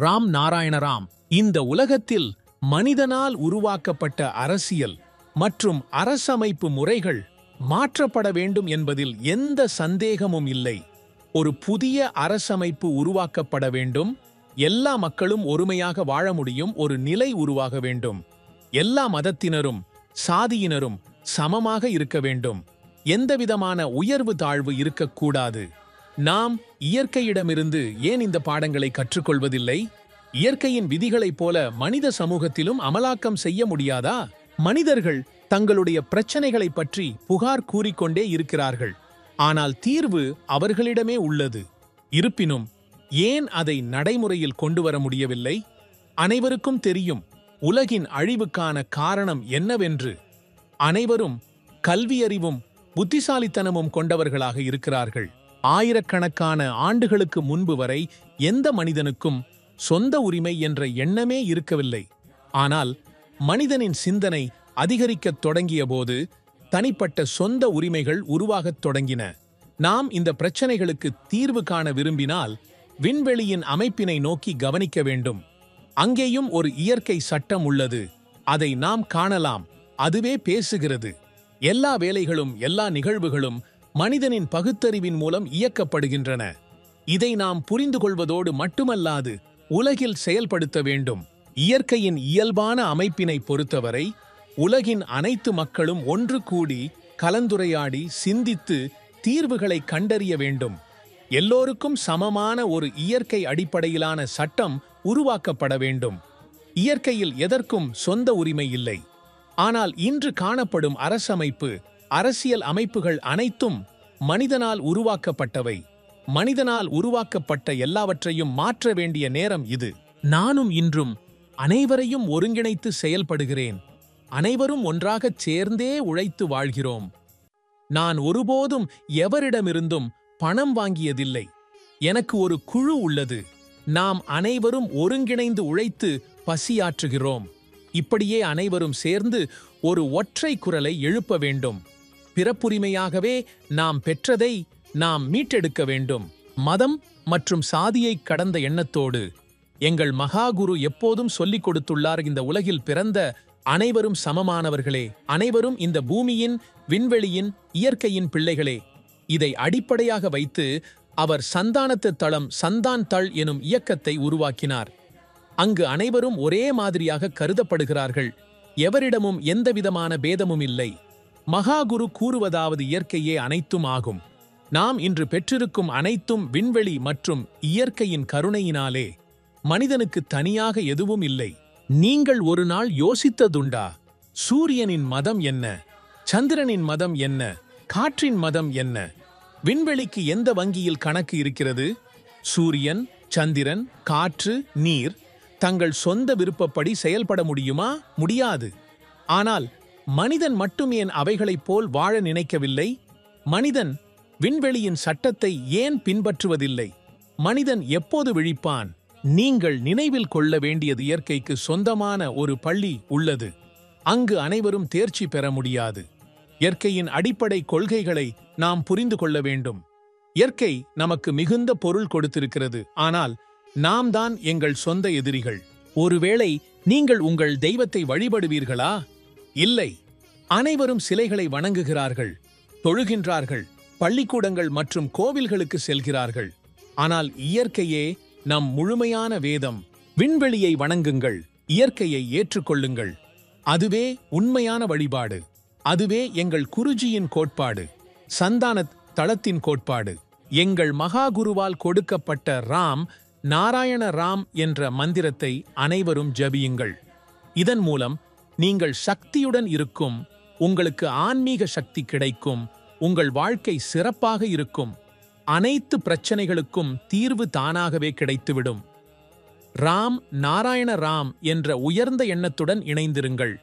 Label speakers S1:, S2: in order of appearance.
S1: ராம் நாராயண ராம். இந்த உலகத்தில் மனிதனால் உருவாக்கப்பட்ட அரசியல் மற்றும் அரசமைப்பு முறைகள் மாற்றப்பட வேண்டும் என்பதில் எந்த சந்தேகமும் இல்லை. ஒரு புதிய அரசமைப்பு உருவாக்கப்பட வேண்டும். எல்லா மக்களும் ஒருமையாக வாழ முடியும் ஒரு நிலை உருவாக வேண்டும். எல்லா மதத்தினரும் சாதியினரும் சமமாக இருக்க வேண்டும். எந்தவிதமான உயர்வு தாழ்வு இருக்கக்கூடாது. நாம் இயற்கையிடமிருந்து ஏன் இந்த பாடங்களை கற்றுக்கொள்வதில்லை? இயற்கையின் விதிகளைப் போல மனித சமூகத்திலும் அமலாக்கம் செய்ய முடியாதா? மனிதர்கள் தங்களுடைய பிரச்சனைகளைப் பற்றி புகார் கூறிக்கொண்டே இருக்கிறார்கள். ஆனால் தீர்வு அவர்களிடமே உள்ளது. இருப்பினும் ஏன் அதை நடைமுறையில் கொண்டு வர முடியவில்லை? அனைவருக்கும் தெரியும் உலகின் அழிவுக்கான காரணம் என்னவென்று. அனைவரும் கல்வியறிவும் புத்திசாலித்தனமும் கொண்டவர்களாக இருக்கிறார்கள். ஆயிரக்கணக்கான ஆண்டுகளுக்கு முன்பு வரை எந்த மனிதனுக்கும் சொந்த உரிமை என்ற எண்ணமே இருக்கவில்லை. ஆனால் மனிதனின் சிந்தனை அதிகரிக்கத் தொடங்கியபோது தனிப்பட்ட சொந்த உரிமைகள் உருவாகத் தொடங்கின. நாம் இந்த பிரச்சனைகளுக்கு தீர்வு காண விரும்பினால் விண்வெளியின் அமைப்பினை நோக்கி கவனிக்க வேண்டும். அங்கேயும் ஒரு இயற்கை சட்டம் உள்ளது. அதை நாம் காணலாம். அதுவே பேசுகிறது. எல்லா வேலைகளும் எல்லா நிகழ்வுகளும் மனிதனின் பகுத்தறிவின் மூலம் இயக்கப்படுகின்றன. இதை நாம் புரிந்து கொள்வதோடு மட்டுமல்லாது உலகில் செயல்படுத்த வேண்டும். இயற்கையின் இயல்பான அமைப்பினை பொறுத்தவரை உலகின் அனைத்து மக்களும் ஒன்று கூடி கலந்துரையாடி சிந்தித்து தீர்வுகளை கண்டறிய வேண்டும். எல்லோருக்கும் சமமான ஒரு இயற்கை அடிப்படையிலான சட்டம் உருவாக்கப்பட வேண்டும். இயற்கையில் எதற்கும் சொந்த உரிமை இல்லை. ஆனால் இன்று காணப்படும் அரசமைப்பு அரசியல் அமைப்புகள் அனைத்தும் மனிதனால் உருவாக்கப்பட்டவை. மனிதனால் உருவாக்கப்பட்ட எல்லாவற்றையும் மாற்ற வேண்டிய நேரம் இது. நானும் இன்றும் அனைவரையும் ஒருங்கிணைத்து செயல்படுகிறேன். அனைவரும் ஒன்றாகச் சேர்ந்தே உழைத்து வாழ்கிறோம். நான் ஒருபோதும் எவரிடமிருந்தும் பணம் வாங்கியதில்லை. எனக்கு ஒரு குழு உள்ளது. நாம் அனைவரும் ஒருங்கிணைந்து உழைத்து பசியாற்றுகிறோம். இப்படியே அனைவரும் சேர்ந்து ஒரு ஒற்றை குரலை எழுப்ப வேண்டும். பிறப்புரிமையாகவே நாம் பெற்றதை நாம் மீட்டெடுக்க வேண்டும். மதம் மற்றும் சாதியை கடந்த எண்ணத்தோடு எங்கள் மகாகுரு எப்போதும் சொல்லிக் கொடுத்துள்ளார், இந்த உலகில் பிறந்த அனைவரும் சமமானவர்களே. அனைவரும் இந்த பூமியின் விண்வெளியின் இயற்கையின் பிள்ளைகளே. இதை அடிப்படையாக வைத்து அவர் சந்தானத்து தளம் சந்தான் தள் எனும் இயக்கத்தை உருவாக்கினார். அங்கு அனைவரும் ஒரே மாதிரியாக கருதப்படுகிறார்கள். எவரிடமும் எந்தவிதமான பேதமும் இல்லை. மகாகுரு கூறுவதாவது இயற்கையே அனைத்தும் ஆகும். நாம் இன்று பெற்றிருக்கும் அனைத்தும் விண்வெளி மற்றும் இயற்கையின் கருணையினாலே. மனிதனுக்கு தனியாக எதுவும் இல்லை. நீங்கள் ஒரு நாள் யோசித்ததுண்டா? சூரியனின் மதம் என்ன? சந்திரனின் மதம் என்ன? காற்றின் மதம் என்ன? விண்வெளிக்கு எந்த வங்கியில் கணக்கு இருக்கிறது? சூரியன், சந்திரன், காற்று, நீர் தங்கள் சொந்த விருப்பப்படி செயல்பட முடியுமா? முடியாது. ஆனால் மனிதன் மட்டும் ஏன் அவைகளைப் போல் வாழ நினைக்கவில்லை? மனிதன் விண்வெளியின் சட்டத்தை ஏன் பின்பற்றுவதில்லை? மனிதன் எப்போது விழிப்பான்? நீங்கள் நினைவில் கொள்ள வேண்டியது, இயற்கைக்கு சொந்தமான ஒரு பள்ளி உள்ளது. அங்கு அனைவரும் தேர்ச்சி பெற முடியாது. இயற்கையின் அடிப்படை கொள்கைகளை நாம் புரிந்து கொள்ள வேண்டும். இயற்கை நமக்கு மிகுந்த பொருள் கொடுத்திருக்கிறது. ஆனால் நாம் தான் எங்கள் சொந்த எதிரிகள். ஒருவேளை நீங்கள் உங்கள் தெய்வத்தை வழிபடுவீர்களா? இல்லை. அனைவரும் சிலைகளை வணங்குகிறார்கள், தொழுகின்றார்கள், பள்ளிக்கூடங்கள் மற்றும் கோவில்களுக்கு செல்கிறார்கள். ஆனால் இயற்கையே நம் முழுமையான வேதம். விண்வெளியை வணங்குங்கள், இயற்கையை ஏற்றுக்கொள்ளுங்கள். அதுவே உண்மையான வழிபாடு. அதுவே எங்கள் குருஜியின் கோட்பாடு, சந்தான தளத்தின் கோட்பாடு. எங்கள் மகாகுருவால் கொடுக்கப்பட்ட ராம் நாராயண ராம் என்ற மந்திரத்தை அனைவரும் ஜபியுங்கள். இதன் மூலம் நீங்கள் சக்தியுடன் இருக்கும். உங்களுக்கு ஆன்மீக சக்தி கிடைக்கும். உங்கள் வாழ்க்கை சிறப்பாக இருக்கும். அனைத்து பிரச்சனைகளுக்கும் தீர்வு தானாகவே கிடைத்துவிடும். ராம் நாராயண ராம் என்ற உயர்ந்த எண்ணத்துடன் இணைந்திருங்கள்.